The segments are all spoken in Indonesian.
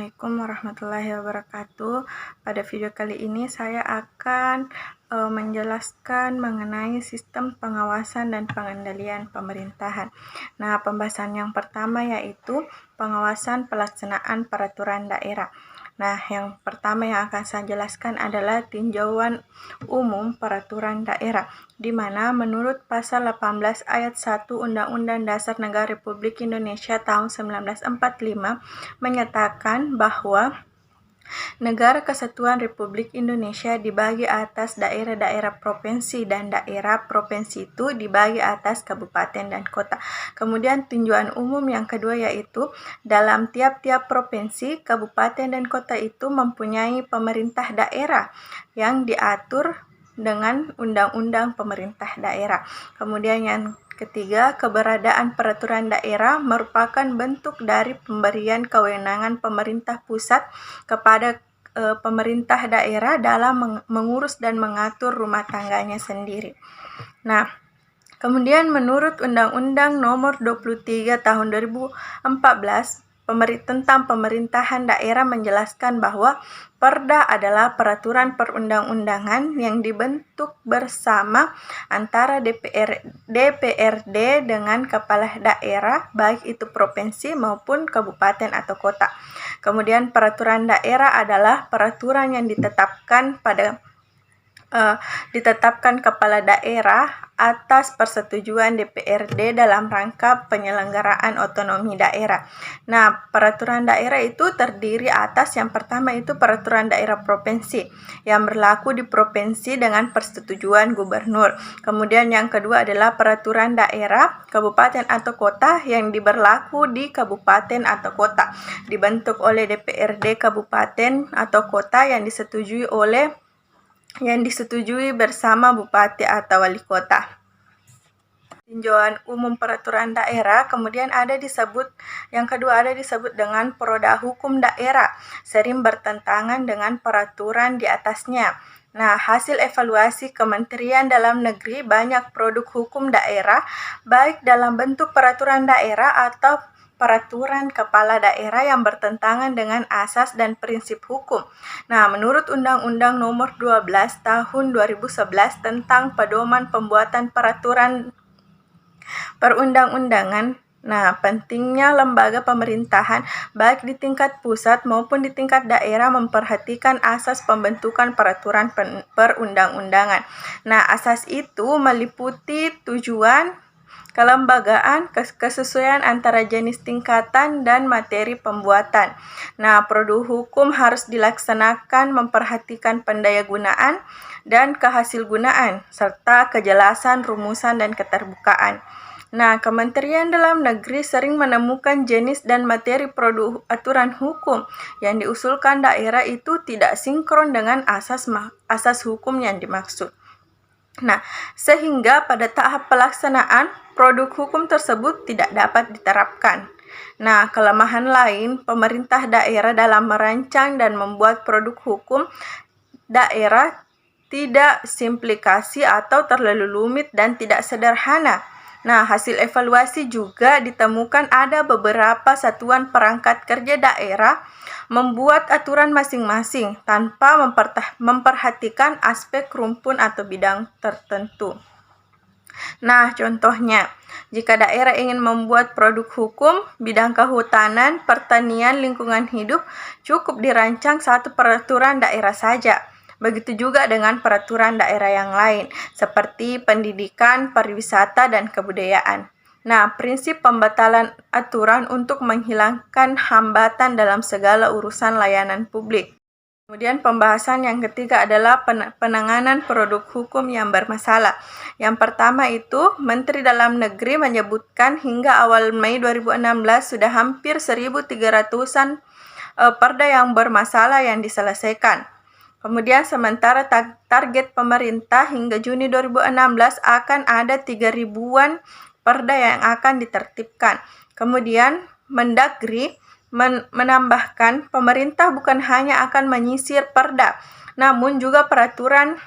Assalamualaikum warahmatullahi wabarakatuh. Pada video kali ini saya akan menjelaskan mengenai sistem pengawasan dan pengendalian pemerintahan. Nah, pembahasan yang pertama yaitu pengawasan pelaksanaan peraturan daerah. Nah, yang pertama yang akan saya jelaskan adalah tinjauan umum peraturan daerah, di mana menurut pasal 18 ayat 1 Undang-Undang Dasar Negara Republik Indonesia tahun 1945 menyatakan bahwa Negara Kesatuan Republik Indonesia dibagi atas daerah-daerah provinsi dan daerah provinsi itu dibagi atas kabupaten dan kota. Kemudian tinjauan umum yang kedua yaitu dalam tiap-tiap provinsi, kabupaten dan kota itu mempunyai pemerintah daerah yang diatur dengan undang-undang pemerintah daerah. Kemudian yang ketiga, keberadaan peraturan daerah merupakan bentuk dari pemberian kewenangan pemerintah pusat kepada pemerintah daerah dalam mengurus dan mengatur rumah tangganya sendiri. Nah, kemudian menurut Undang-Undang Nomor 23 Tahun 2014 tentang pemerintahan daerah menjelaskan bahwa Perda adalah peraturan perundang-undangan yang dibentuk bersama antara DPRD dengan kepala daerah, baik itu provinsi maupun kabupaten atau kota. Kemudian peraturan daerah adalah peraturan yang ditetapkan kepala daerah atas persetujuan DPRD dalam rangka penyelenggaraan otonomi daerah. Nah, peraturan daerah itu terdiri atas yang pertama itu peraturan daerah provinsi yang berlaku di provinsi dengan persetujuan gubernur. Kemudian yang kedua adalah peraturan daerah kabupaten atau kota yang berlaku di kabupaten atau kota, dibentuk oleh DPRD kabupaten atau kota yang disetujui bersama bupati atau wali kota. Tinjauan umum peraturan daerah kemudian yang kedua ada disebut dengan Perda Hukum Daerah, sering bertentangan dengan peraturan di atasnya. Nah, hasil evaluasi Kementerian Dalam Negeri banyak produk hukum daerah baik dalam bentuk peraturan daerah atau peraturan kepala daerah yang bertentangan dengan asas dan prinsip hukum. Nah, menurut Undang-Undang Nomor 12 Tahun 2011 tentang pedoman pembuatan peraturan perundang-undangan, nah, pentingnya lembaga pemerintahan baik di tingkat pusat maupun di tingkat daerah memperhatikan asas pembentukan peraturan perundang-undangan. Nah, asas itu meliputi tujuan, kelembagaan, kesesuaian antara jenis tingkatan dan materi pembuatan. Nah, produk hukum harus dilaksanakan memperhatikan pendayagunaan dan kehasilgunaan, serta kejelasan rumusan dan keterbukaan. Nah, Kementerian Dalam Negeri sering menemukan jenis dan materi produk aturan hukum yang diusulkan daerah itu tidak sinkron dengan asas hukum yang dimaksud. Nah, sehingga pada tahap pelaksanaan, produk hukum tersebut tidak dapat diterapkan. Nah, kelemahan lain pemerintah daerah dalam merancang dan membuat produk hukum daerah tidak simplikasi atau terlalu rumit dan tidak sederhana. Nah, hasil evaluasi juga ditemukan ada beberapa satuan perangkat kerja daerah membuat aturan masing-masing tanpa memperhatikan aspek rumpun atau bidang tertentu. Nah, contohnya, jika daerah ingin membuat produk hukum bidang kehutanan, pertanian, lingkungan hidup, cukup dirancang satu peraturan daerah saja. Begitu juga dengan peraturan daerah yang lain, seperti pendidikan, pariwisata, dan kebudayaan. Nah, prinsip pembatalan aturan untuk menghilangkan hambatan dalam segala urusan layanan publik. Kemudian pembahasan yang ketiga adalah penanganan produk hukum yang bermasalah. Yang pertama itu, Menteri Dalam Negeri menyebutkan hingga awal Mei 2016 sudah hampir 1.300-an perda yang bermasalah yang diselesaikan. Kemudian sementara target pemerintah hingga Juni 2016 akan ada 3.000-an perda yang akan ditertibkan. Kemudian Mendagri menambahkan pemerintah bukan hanya akan menyisir perda, namun juga peraturan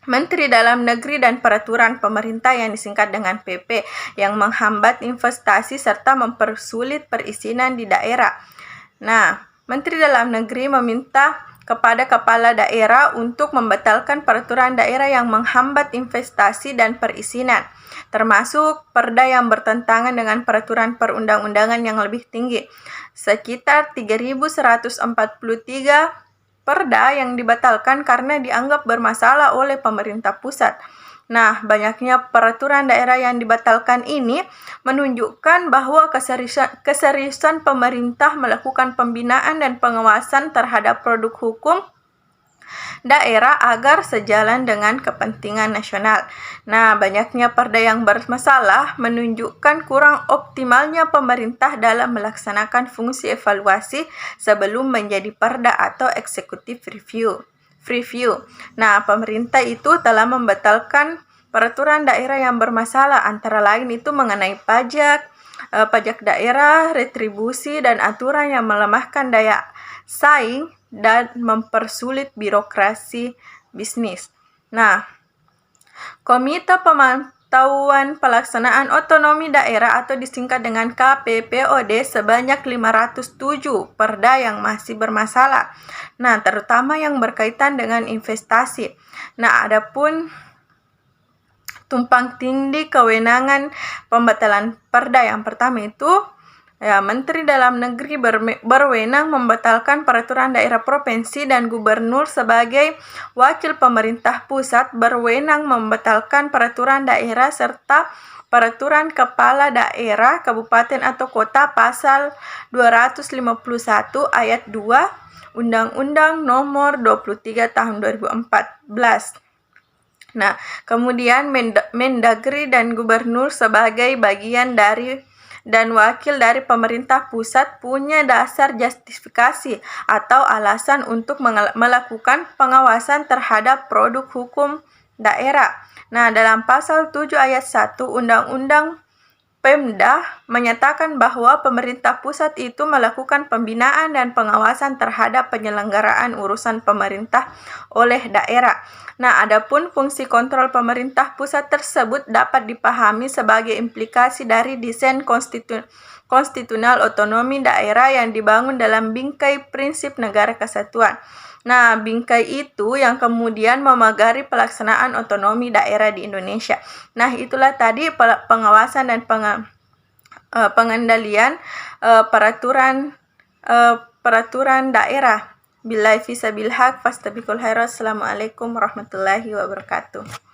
Menteri Dalam Negeri dan peraturan pemerintah yang disingkat dengan PP yang menghambat investasi serta mempersulit perizinan di daerah. Nah, Menteri Dalam Negeri meminta kepada kepala daerah untuk membatalkan peraturan daerah yang menghambat investasi dan perizinan, termasuk perda yang bertentangan dengan peraturan perundang-undangan yang lebih tinggi. Sekitar 3.143 perda yang dibatalkan karena dianggap bermasalah oleh pemerintah pusat. Nah, banyaknya peraturan daerah yang dibatalkan ini menunjukkan bahwa keseriusan pemerintah melakukan pembinaan dan pengawasan terhadap produk hukum daerah agar sejalan dengan kepentingan nasional. Nah, banyaknya perda yang bermasalah menunjukkan kurang optimalnya pemerintah dalam melaksanakan fungsi evaluasi sebelum menjadi perda atau executive review. Nah, pemerintah itu telah membatalkan peraturan daerah yang bermasalah, antara lain itu mengenai pajak daerah, retribusi, dan aturan yang melemahkan daya saing dan mempersulit birokrasi bisnis. Nah, Komite Pemantauan Pelaksanaan Otonomi Daerah atau disingkat dengan KPPOD sebanyak 507 perda yang masih bermasalah. Nah, terutama yang berkaitan dengan investasi. Nah, adapun tumpang tindih kewenangan pembatalan perda yang pertama itu Menteri Dalam Negeri berwenang membatalkan peraturan daerah provinsi dan gubernur sebagai wakil pemerintah pusat berwenang membatalkan peraturan daerah serta peraturan kepala daerah, kabupaten atau kota pasal 251 ayat 2 Undang-Undang Nomor 23 Tahun 2014. Nah, kemudian Mendagri dan gubernur sebagai bagian dari dan wakil dari pemerintah pusat punya dasar justifikasi atau alasan untuk melakukan pengawasan terhadap produk hukum daerah. Nah, dalam pasal 7 ayat 1 Undang-Undang Pemda menyatakan bahwa pemerintah pusat itu melakukan pembinaan dan pengawasan terhadap penyelenggaraan urusan pemerintah oleh daerah. Nah, adapun fungsi kontrol pemerintah pusat tersebut dapat dipahami sebagai implikasi dari desain konstitusional otonomi daerah yang dibangun dalam bingkai prinsip negara kesatuan. Nah, bingkai itu yang kemudian memagari pelaksanaan otonomi daerah di Indonesia. Nah, itulah tadi pengawasan dan pengendalian peraturan daerah. Billahi fisabilillah, fastabiqul khairat. Assalamualaikum warahmatullahi wabarakatuh.